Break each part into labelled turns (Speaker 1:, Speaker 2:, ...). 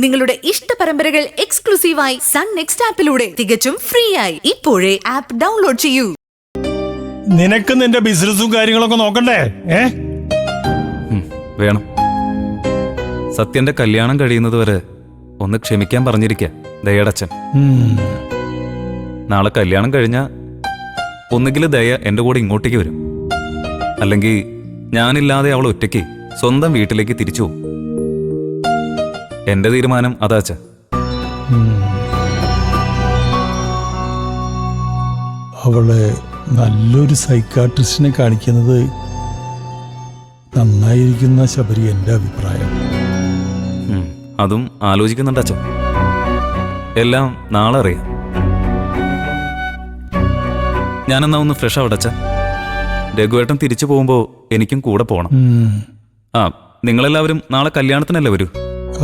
Speaker 1: നിങ്ങളുടെ ഇഷ്ട പരമ്പരകൾ എക്സ്ക്ലൂസീവായി സൺ നെക്സ്റ്റ് ആപ്പിലൂടെ തികച്ചും ഫ്രീ ആയി. ഇപ്പോഴേ ആപ്പ് ഡൗൺലോഡ് ചെയ്യൂ.
Speaker 2: നിനക്ക് നിന്റെ ബിസിനസ്സും കാര്യങ്ങളൊക്കെ നോക്കണ്ടേ?
Speaker 3: വേണം. സത്യന്റെ കല്യാണം കഴിയുന്നത് വരെ ഒന്ന് ക്ഷമിക്കാൻ പറഞ്ഞിരിക്കുക ദയടച്ചൻ. നാളെ കല്യാണം കഴിഞ്ഞ ഒന്നുകിൽ ദയ എന്റെ കൂടെ ഇങ്ങോട്ടേക്ക് വരും, അല്ലെങ്കിൽ ഞാനില്ലാതെ അവൾ ഒറ്റയ്ക്ക് സ്വന്തം വീട്ടിലേക്ക് തിരിച്ചു പോകും. എന്റെ തീരുമാനം അതാച്ച.
Speaker 2: അവളെ നല്ലൊരു സൈക്കാട്രിസ്റ്റിനെ കാണിക്കുന്നത് നന്നായിരിക്കുന്ന ശബരി, എന്റെ അഭിപ്രായം.
Speaker 3: അതും ആലോചിക്കുന്നുണ്ട് അച്ഛൻ. എല്ലാം നാളെ അറിയാം. ഞാനെന്നാ ഒന്ന് ഫ്രഷ് ആവട്ടെ അച്ഛൻ. രഘുവേട്ടൻ തിരിച്ചു പോകുമ്പോ എനിക്കും കൂടെ പോണം. നിങ്ങളെല്ലാവരും നാളെ കല്യാണത്തിനല്ലേ വരൂ?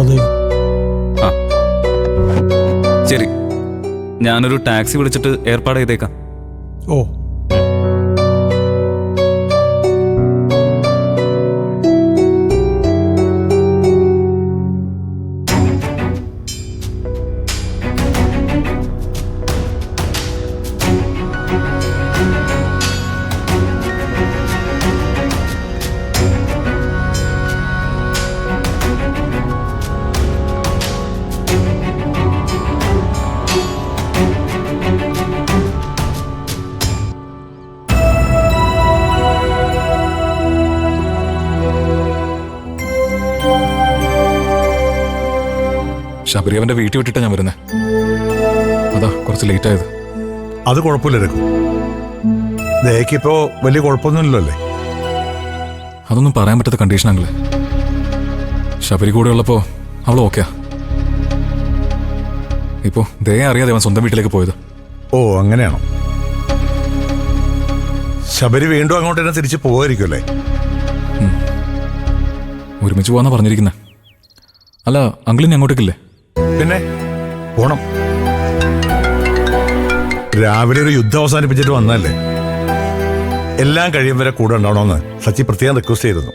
Speaker 2: അതെ.
Speaker 3: ശരി, ഞാനൊരു ടാക്സി വിളിച്ചിട്ട് ഏർപ്പാട് ചെയ്തേക്കാം.
Speaker 2: ഓ,
Speaker 4: ശബരി അവന്റെ വീട്ടിൽ വിട്ടിട്ടാ ഞാൻ വരുന്നേ. അതാ കുറച്ച് ലേറ്റ് ആയത്.
Speaker 5: അത് കുഴപ്പമില്ല രഘു, ദയക്കിപ്പോ വലിയ കുഴപ്പമൊന്നുമില്ലല്ലോ അല്ലേ?
Speaker 4: അതൊന്നും പറയാൻ പറ്റാത്ത കണ്ടീഷനാങ്ങളെ. ശബരി കൂടെ ഉള്ളപ്പോ അവൾ ഓക്കെയാ. ഇപ്പോ ദയ അറിയാതെ അവൻ സ്വന്തം വീട്ടിലേക്ക് പോയത്.
Speaker 5: ഓ, അങ്ങനെയാണോ? ശബരി വീണ്ടും അങ്ങോട്ട് തന്നെ തിരിച്ചു പോകായിരിക്കുമല്ലേ?
Speaker 4: ഒരുമിച്ച് പോവാന്നാ പറഞ്ഞിരിക്കുന്നേ. അല്ല, അങ്കിളിന് അങ്ങോട്ടേക്കില്ലേ?
Speaker 5: പിന്നെ പോണം. രാവിലെ ഒരു യുദ്ധം അവസാനിപ്പിച്ചിട്ട് വന്നല്ലേ. എല്ലാം കഴിയും വരെ കൂടെ ഉണ്ടാവണമെന്ന് സച്ചി പ്രത്യേകം റിക്വസ്റ്റ് ചെയ്തിരുന്നു.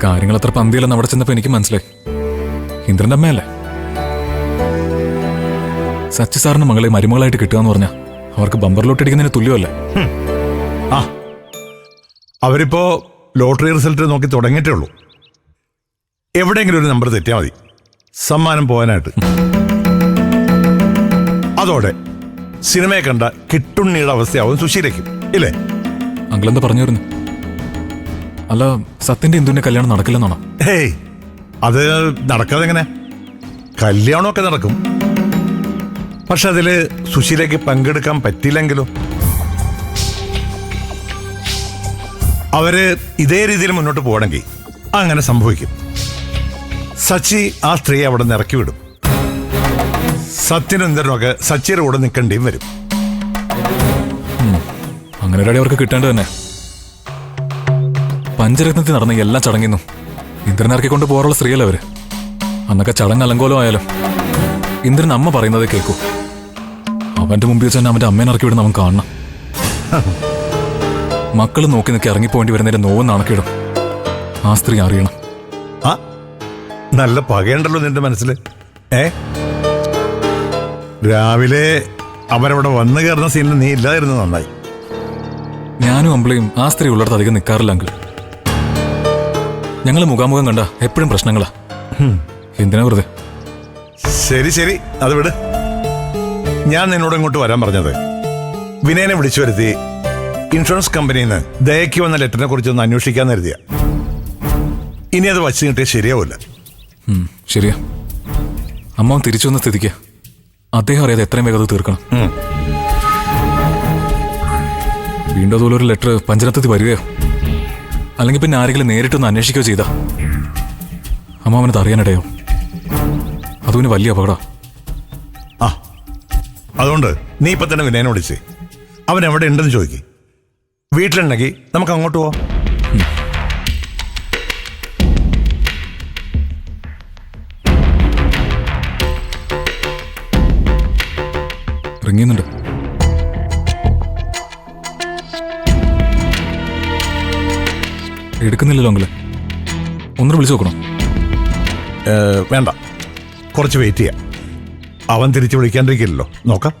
Speaker 4: കാര്യങ്ങൾ അത്ര പന്തിയില്ലെന്ന് അവിടെ ചെന്നപ്പോ എനിക്ക് മനസ്സിലായി. ഇന്ദ്രന്റെ അമ്മയല്ലേ. സച്ചി സാറിന് മകളെ മരുമകളായിട്ട് കിട്ടുകയെന്ന് പറഞ്ഞാൽ അവർക്ക് ബമ്പറിലോട്ടിടിക്കുന്നതിന് തുല്യമല്ലേ?
Speaker 5: അവരിപ്പോ ലോട്ടറി റിസൾട്ട് നോക്കി തുടങ്ങിയിട്ടേ ഉള്ളൂ. എവിടെയെങ്കിലും ഒരു നമ്പർ തെറ്റിയാൽ മതി സമ്മാനം പോകാനായിട്ട്. അതോടെ സിനിമയെ കണ്ട കിട്ടുണ്ണിയുടെ അവസ്ഥയാവും സുശീലയ്ക്കും, ഇല്ലേ?
Speaker 4: അങ്കിളെന്താ പറഞ്ഞു വരുന്നു? അല്ല, സത്യന്റെ ഇന്ദുവിന്റെ കല്യാണം നടക്കില്ലെന്നാണോ?
Speaker 5: ഹേയ്, അത് നടക്കാതെ എങ്ങനെ? കല്യാണമൊക്കെ നടക്കും, പക്ഷെ അതില് സുശീലയ്ക്ക് പങ്കെടുക്കാൻ പറ്റില്ലെങ്കിലോ? അവര് ഇതേ രീതിയിൽ മുന്നോട്ട് പോകണമെങ്കിൽ അങ്ങനെ സംഭവിക്കും. സച്ചി ആ സ്ത്രീയെ അവിടെ നിന്ന് ഇറക്കി വിടും. സത്യനും ഇന്ദ്രനൊക്കെ സച്ചിയുടെ കൂടെ നിൽക്കേണ്ടിയും വരും.
Speaker 4: അങ്ങനെ ഒരാടി അവർക്ക് കിട്ടേണ്ടത് തന്നെ. പഞ്ചരത്നത്തിൽ നടന്ന എല്ലാ ചടങ്ങിന്നും ഇന്ദ്രനെ ഇറക്കിക്കൊണ്ട് പോകാറുള്ള സ്ത്രീയല്ലേ അവര്. അന്നൊക്കെ ചടങ്ങ് അലങ്കോലം ആയാലും ഇന്ദ്രൻ അമ്മ പറയുന്നത് കേൾക്കൂ. അവന്റെ മുമ്പിൽ വെച്ച് തന്നെ അവന്റെ അമ്മേനെ ഇറക്കി വിടുന്ന അവൻ കാണണം. മക്കള് നോക്കി നിൽക്കി ഇറങ്ങിപ്പോണ്ടി വരുന്നതിന്റെ നോവും നാണക്കേടും ആ സ്ത്രീ അറിയണം.
Speaker 5: നല്ല പകയുണ്ടല്ലോ നിന്റെ മനസ്സിൽ. രാവിലെ അവരവിടെ വന്നു കയറുന്ന സീനിൽ നീ ഇല്ലാതിരുന്നത് നന്നായി.
Speaker 4: ഞാനും അമ്പിളിയും ആ സ്ത്രീ ഉള്ളിടത്ത് അധികം നിൽക്കാറില്ല അങ്കിൾ. ഞങ്ങൾ മുഖാമുഖം കണ്ട എപ്പോഴും പ്രശ്നങ്ങളാ. എന്തിനാ വെറുതെ?
Speaker 5: ശരി ശരി, അത് വിട്. ഞാൻ നിന്നോട് ഇങ്ങോട്ട് വരാൻ പറഞ്ഞത് വിനയനെ വിളിച്ചു വരുത്തി ഇൻഷുറൻസ് കമ്പനിയിൽ നിന്ന് ദയക്ക് വന്ന ലെറ്ററിനെ കുറിച്ചൊന്ന് അന്വേഷിക്കാൻ കരുതിയ. ഇനി അത് വച്ചു കിട്ടിയാൽ ശരിയാവില്ല.
Speaker 4: ശരിയാ. അമ്മ തിരിച്ചു വന്ന സ്ഥിതിക്ക് അദ്ദേഹം അറിയാതെ എത്രയും വേഗം തീർക്കണം. വീണ്ടും അതുപോലെ ഒരു ലെറ്റർ പഞ്ചരത്വത്തിൽ വരികയോ അല്ലെങ്കിൽ പിന്നെ ആരെങ്കിലും നേരിട്ടൊന്ന് അന്വേഷിക്കുകയോ ചെയ്താ അമ്മാവനത് അറിയാനിടയോ? അതുവിന് വലിയ അപകടം.
Speaker 5: അതുകൊണ്ട് നീ ഇപ്പൊ തന്നെ വിനയനെ വിളിച്ച് അവൻ എവിടെ ഉണ്ടെന്ന് ചോദിക്കും. വീട്ടിലുണ്ടെങ്കിൽ നമുക്ക് അങ്ങോട്ട് പോവാം.
Speaker 4: ഇറങ്ങിയുന്നുണ്ട്. എടുക്കുന്നില്ലല്ലോ അങ്കിള്. ഒന്നും വിളിച്ചു നോക്കണം.
Speaker 5: വേണ്ട, കുറച്ച് വെയിറ്റ് ചെയ്യാം. അവൻ തിരിച്ചു വിളിക്കാണ്ടിരിക്കില്ലല്ലോ, നോക്കാം.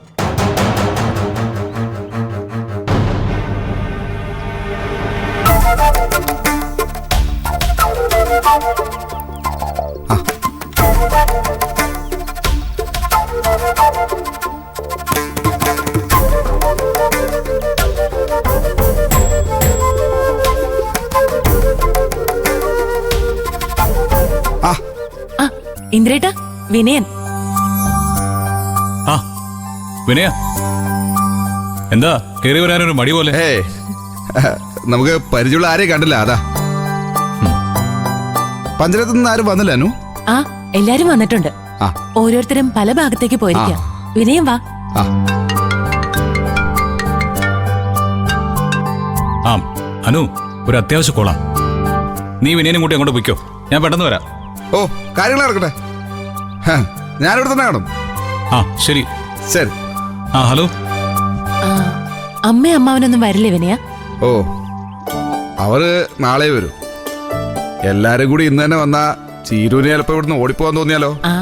Speaker 6: ആ ഇന്ദ്രേട്ടാ, വിനയൻ.
Speaker 4: ആ വിനയ, എന്താ കയറി വരാനൊരു മടി പോലെ?
Speaker 7: നമുക്ക് പരിചയമുള്ള ആരെയും കണ്ടില്ല, അതാ. പഞ്ചായത്തിൽ നിന്ന് ആരും വന്നില്ല അനു?
Speaker 6: ആ എല്ലാരും വന്നിട്ടുണ്ട്.
Speaker 7: ആ.
Speaker 6: ഓരോരുത്തരും പല ഭാഗത്തേക്ക് പോയിരിക്കാം.
Speaker 7: ആ.
Speaker 6: വിനയൻ വാ.
Speaker 7: ആ
Speaker 4: ആ അനു, ഒരു അത്യാവശ്യ കോളാ. നീ വിനയനും കൂട്ടി അങ്ങോട്ട് പൊയ്ക്കോ, ഞാൻ പെട്ടെന്ന് വരാം.
Speaker 7: ഓ, കാര്യങ്ങൾ നടക്കട്ടെ. ഞാനിവിടെ തന്നെ കാണും.
Speaker 4: ആ ശരി.
Speaker 7: ശരി.
Speaker 4: ആ ഹലോ.
Speaker 6: ആ, അമ്മയും അമ്മാവനൊന്നും വരില്ലേ വിനയ?
Speaker 7: ഓ, അവര് നാളെ വരും. എല്ലാരും കൂടി ഇന്ന് തന്നെ വന്നാ ചീരൂന് ചിലപ്പോ ഇവിടുന്ന് ഓടിപ്പോവാൻ തോന്നിയാലോ?
Speaker 6: ആ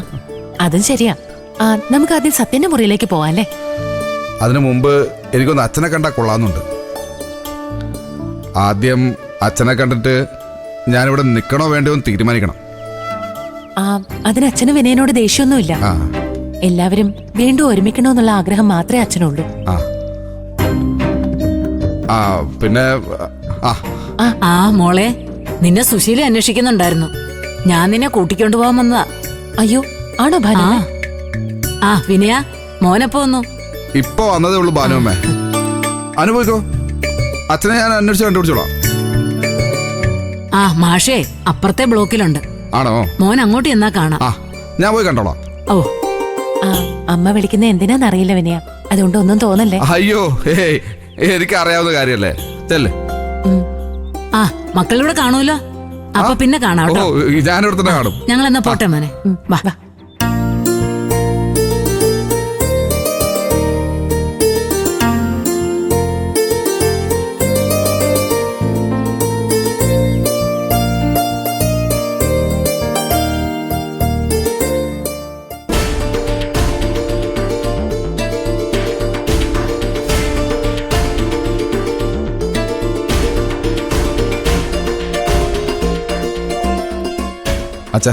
Speaker 6: അതും ശരിയാ. ആ നമുക്ക് ആദ്യം സത്യന്റെ മുറിയിലേക്ക് പോവാല്ലേ?
Speaker 7: അതിനു മുമ്പ് എനിക്കൊന്ന് അച്ഛനെ കണ്ടാ കൊള്ളാന്നുണ്ട്. ആദ്യം അച്ഛനെ കണ്ടിട്ട് ഞാനിവിടെ നിൽക്കണോ വേണ്ടയോ എന്ന് തീരുമാനിക്കണം.
Speaker 6: ആ അതിന് അച്ഛന് വിനയനോട് ദേഷ്യമൊന്നുമില്ല.
Speaker 7: ആ
Speaker 6: എല്ലാവരും വീണ്ടും ഒരുമിക്കണോന്നുള്ള ആഗ്രഹം മാത്രമേ അച്ഛനുള്ളൂ.
Speaker 7: ആ ആ പിന്നെ ആ
Speaker 8: ആ മോളെ, നിന്നെ സുശീല അന്വേഷിക്കുന്നുണ്ടായിരുന്നു. ഞാൻ നിന്നെ കൂട്ടിക്കൊണ്ടു പോകാൻ വന്നതാ.
Speaker 6: അയ്യോ ആണോ
Speaker 8: ആ
Speaker 6: ഭാനു?
Speaker 8: ആ വിനയ, മോനെപ്പോ വന്നു?
Speaker 7: ഇപ്പൊ വന്നതേ ഉള്ളൂ ഭാനുവമ്മേ. അനുഭവിക്കോ, അച്ഛനെ ഞാൻ അന്വേഷിച്ച് കണ്ടുപിടിച്ചോളാം.
Speaker 8: ആ മാഷേ അപ്പുറത്തെ ബ്ലോക്കിലുണ്ട്.
Speaker 7: ആണോ?
Speaker 8: മോൻ അങ്ങോട്ട് എന്നാ കാണാം.
Speaker 7: ആ ഞാൻ പോയി കണ്ടോളാം.
Speaker 8: ഓ
Speaker 6: ആ അമ്മ വിളിക്കുന്ന എന്തിനാന്നറിയില്ല വിനയ, അതുകൊണ്ട് ഒന്നും തോന്നല്ലേ.
Speaker 7: അയ്യോ, എനിക്ക് അറിയാവുന്ന കാര്യല്ലേ, ചെല്ലേ.
Speaker 8: ആ മക്കളിവിടെ കാണൂലോ, അപ്പൊ പിന്നെ കാണാം
Speaker 7: ഓ,
Speaker 8: കേട്ടോ.
Speaker 7: ഞാനിവിടെ തന്നെ കാണും.
Speaker 8: ഞങ്ങൾ എന്നാ പോട്ടെ മോനെ. വാ.
Speaker 7: അച്ഛാ